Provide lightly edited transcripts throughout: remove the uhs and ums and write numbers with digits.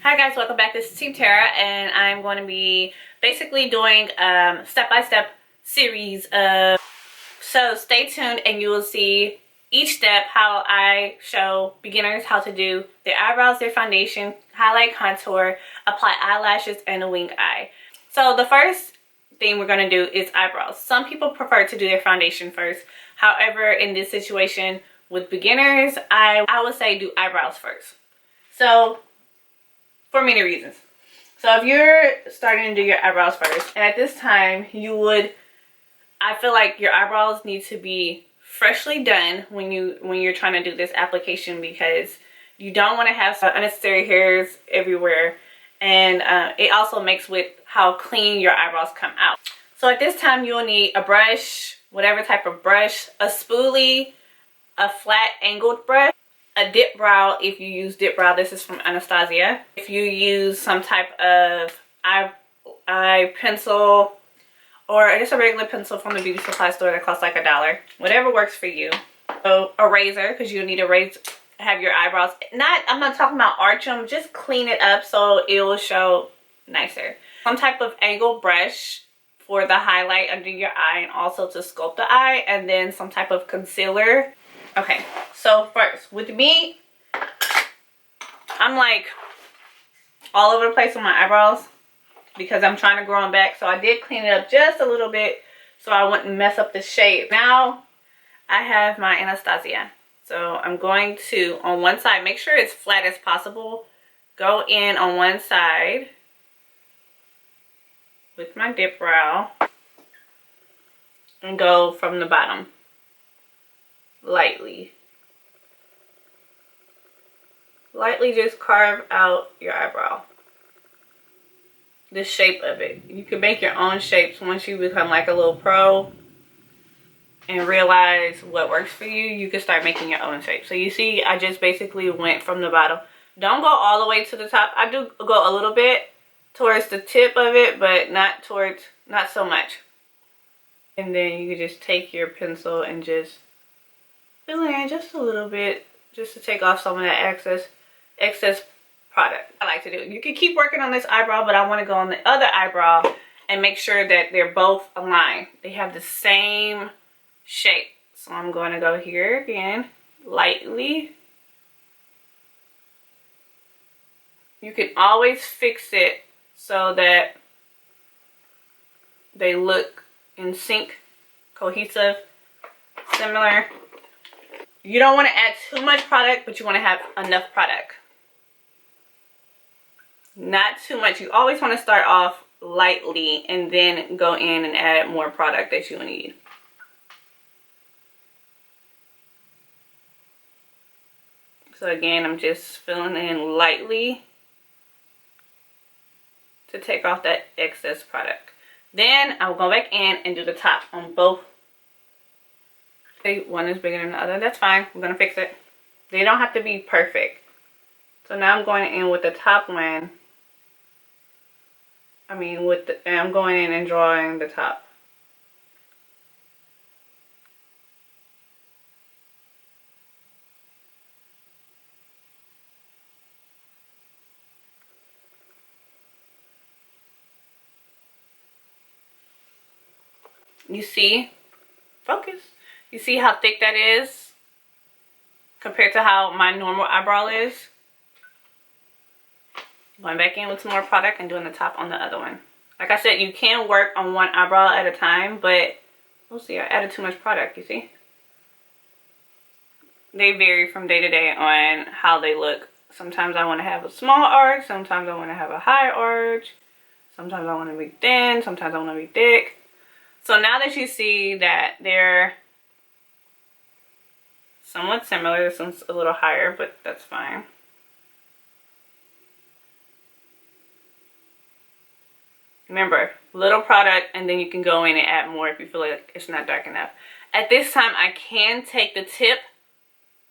Hi guys, welcome back. This is Team Tara, and I'm going to be basically doing step-by-step series of, so stay tuned and you will see each step how I show beginners how to do their eyebrows, their foundation, highlight, contour, apply eyelashes, and a wing eye. So the first thing we're going to do is eyebrows. Some people prefer to do their foundation first. However, in this situation with beginners, I would say do eyebrows first. So for many reasons. So if you're starting to do your eyebrows first, and at this time I feel like your eyebrows need to be freshly done when you're trying to do this application, because you don't want to have some unnecessary hairs everywhere, and it also makes with how clean your eyebrows come out. So at this time you'll need a brush, whatever type of brush, a spoolie, a flat angled brush, a dip brow if you use dip brow. This is from Anastasia. If you use some type of eye pencil, or just a regular pencil from the beauty supply store that costs like $1, whatever works for you. So a razor, because you'll need a razor, have your eyebrows, I'm not talking about arch them, just clean it up so it will show nicer. Some type of angled brush for the highlight under your eye and also to sculpt the eye, and then some type of concealer. Okay, so first, with me, I'm like all over the place with my eyebrows because I'm trying to grow them back. So I did clean it up just a little bit so I wouldn't mess up the shape. Now I have my Anastasia. So I'm going to, on one side, make sure it's flat as possible. Go in on one side with my dip brow and go from the bottom. Lightly just carve out your eyebrow, the shape of it. You can make your own shapes once you become like a little pro and realize what works for you. You can start making your own shape. So you see, I just basically went from the bottom. Don't go all the way to the top. I do go a little bit towards the tip of it, but not so much. And then you can just take your pencil and just fill in just a little bit, just to take off some of that excess product. I like to do it. You can keep working on this eyebrow, but I want to go on the other eyebrow and make sure that they're both aligned. They have the same shape. So I'm going to go here again, lightly. You can always fix it so that they look in sync, cohesive, similar. You don't want to add too much product, but you want to have enough product. Not too much. You always want to start off lightly and then go in and add more product that you need. So again, I'm just filling in lightly to take off that excess product. Then I'll go back in and do the top on both. One is bigger than the other. That's fine. I'm gonna fix it. They don't have to be perfect. So now I'm going in with the top one. I'm going in and drawing the top. You see? Focus. You see how thick that is compared to how my normal eyebrow is? Going back in with some more product and doing the top on the other one. Like I said, you can work on one eyebrow at a time, but we'll see. I added too much product, you see? They vary from day to day on how they look. Sometimes I want to have a small arch. Sometimes I want to have a high arch. Sometimes I want to be thin. Sometimes I want to be thick. So now that you see that they're somewhat similar, this one's a little higher, but that's fine. Remember, little product, and then you can go in and add more if you feel like it's not dark enough. At this time, I can take the tip,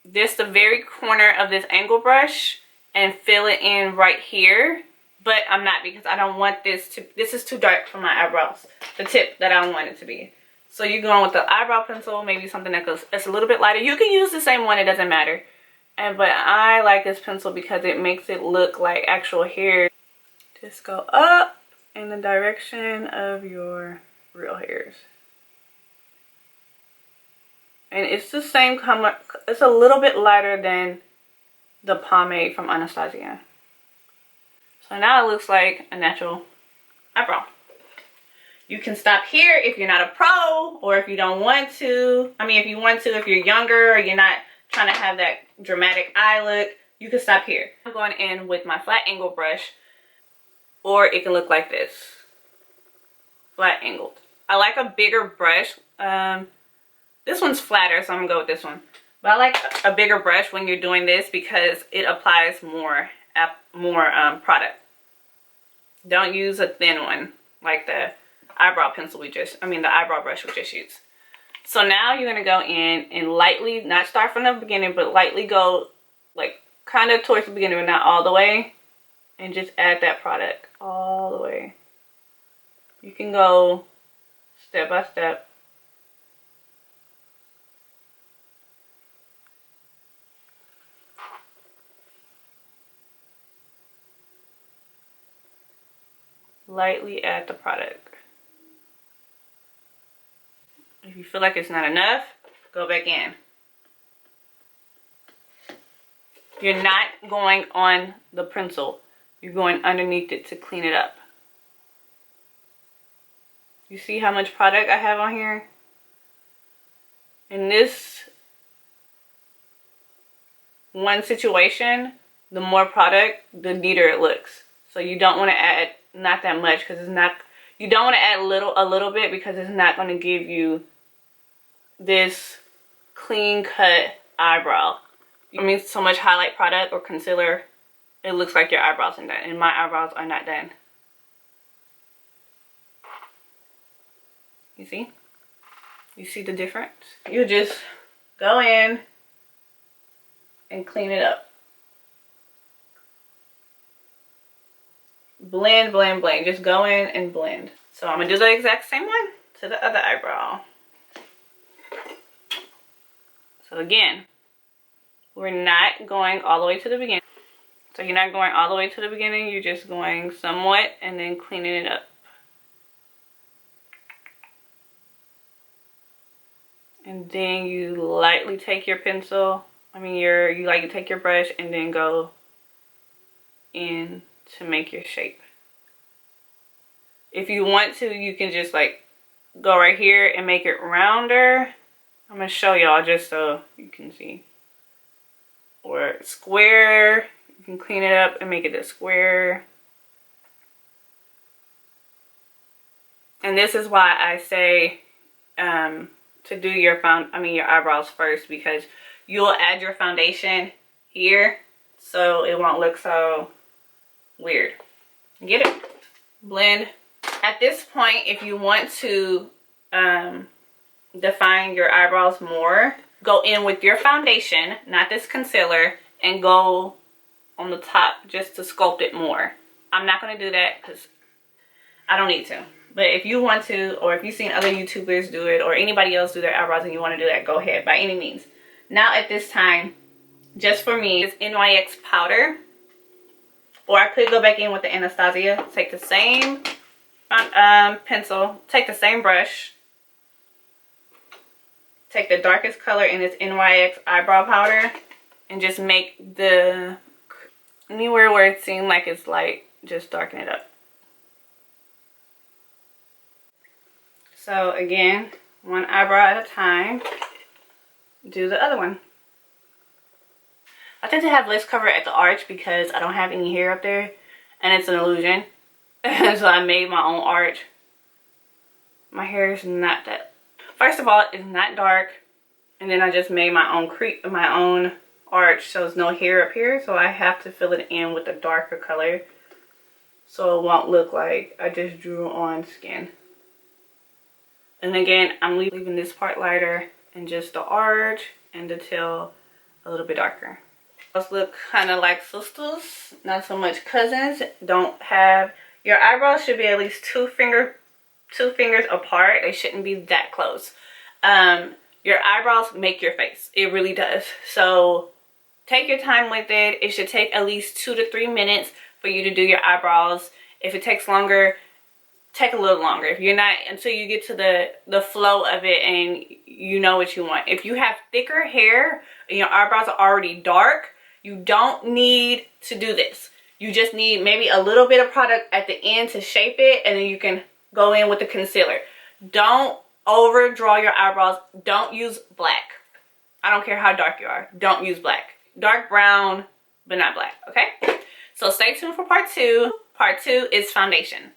the very corner of this angle brush, and fill it in right here. But I'm not, because I don't want this is too dark for my eyebrows. The tip that I want it to be. So you're going with the eyebrow pencil, maybe something that's a little bit lighter. You can use the same one, it doesn't matter. But I like this pencil because it makes it look like actual hair. Just go up in the direction of your real hairs. And it's the same color. It's a little bit lighter than the pomade from Anastasia. So now it looks like a natural eyebrow. You can stop here if you're not a pro, or if you don't want to. I mean, if you want to, if you're younger or you're not trying to have that dramatic eye look, you can stop here. I'm going in with my flat angle brush, or it can look like this, flat angled. I like a bigger brush. This one's flatter, so I'm gonna go with this one. But I like a bigger brush when you're doing this because it applies more product. Don't use a thin one like the eyebrow pencil the eyebrow brush we just used. So now you're gonna go in and lightly, not start from the beginning, but lightly go like kind of towards the beginning, but not all the way, and just add that product all the way. You can go step by step. Lightly add the product. If you feel like it's not enough, go back in. You're not going on the pencil. You're going underneath it to clean it up. You see how much product I have on here? In this one situation, the more product, the neater it looks. So you don't want to add not that much because it's not. You don't want to add a little bit because it's not going to give you this clean cut eyebrow. I mean, so much highlight product or concealer, it looks like your eyebrows are done, and my eyebrows are not done. You see? You see the difference? You just go in and clean it up. Blend, blend, blend. Just go in and blend. So I'm gonna do the exact same one to the other eyebrow. So again, we're not going all the way to the beginning. So you're not going all the way to the beginning, you're just going somewhat and then cleaning it up. And then you lightly take your pencil, you lightly take your brush and then go in to make your shape. If you want to, you can just like go right here and make it rounder. I'm gonna show y'all just so you can see. Or square, you can clean it up and make it a square. And this is why I say to do your eyebrows first, because you'll add your foundation here so it won't look so weird. Get it? Blend. At this point, if you want to define your eyebrows more, go in with your foundation, not this concealer, and go on the top just to sculpt it more. I'm not going to do that because I don't need to. But if you want to, or if you've seen other YouTubers do it, or anybody else do their eyebrows and you want to do that, go ahead, by any means. Now at this time, just for me, it's NYX powder. Or I could go back in with the Anastasia. Take the same pencil, take the same brush, take the darkest color in this NYX eyebrow powder, and just make the anywhere where it seems like it's light, just darken it up. So again, one eyebrow at a time, do the other one. I tend to have less cover at the arch because I don't have any hair up there, and it's an illusion. So I made my own arch. My hair is not that. First of all, it's not dark, and then I just made my own arch, so there's no hair up here. So I have to fill it in with a darker color, so it won't look like I just drew on skin. And again, I'm leaving this part lighter and just the arch and the tail a little bit darker. Those look kind of like sisters, not so much cousins. Your eyebrows should be at least two fingers apart. They shouldn't be that close. Your eyebrows make your face. It really does. So Take your time with it. It should take at least 2 to 3 minutes for you to do your eyebrows. If it takes longer, take a little longer. If you're not, until you get to the flow of it and you know what you want. If you have thicker hair and your eyebrows are already dark, you don't need to do this. You just need maybe a little bit of product at the end to shape it, and then you can go in with the concealer. Don't overdraw your eyebrows. Don't use black. I don't care how dark you are. Don't use black. Dark brown, but not black, okay? So stay tuned for part 2. Part 2 is foundation.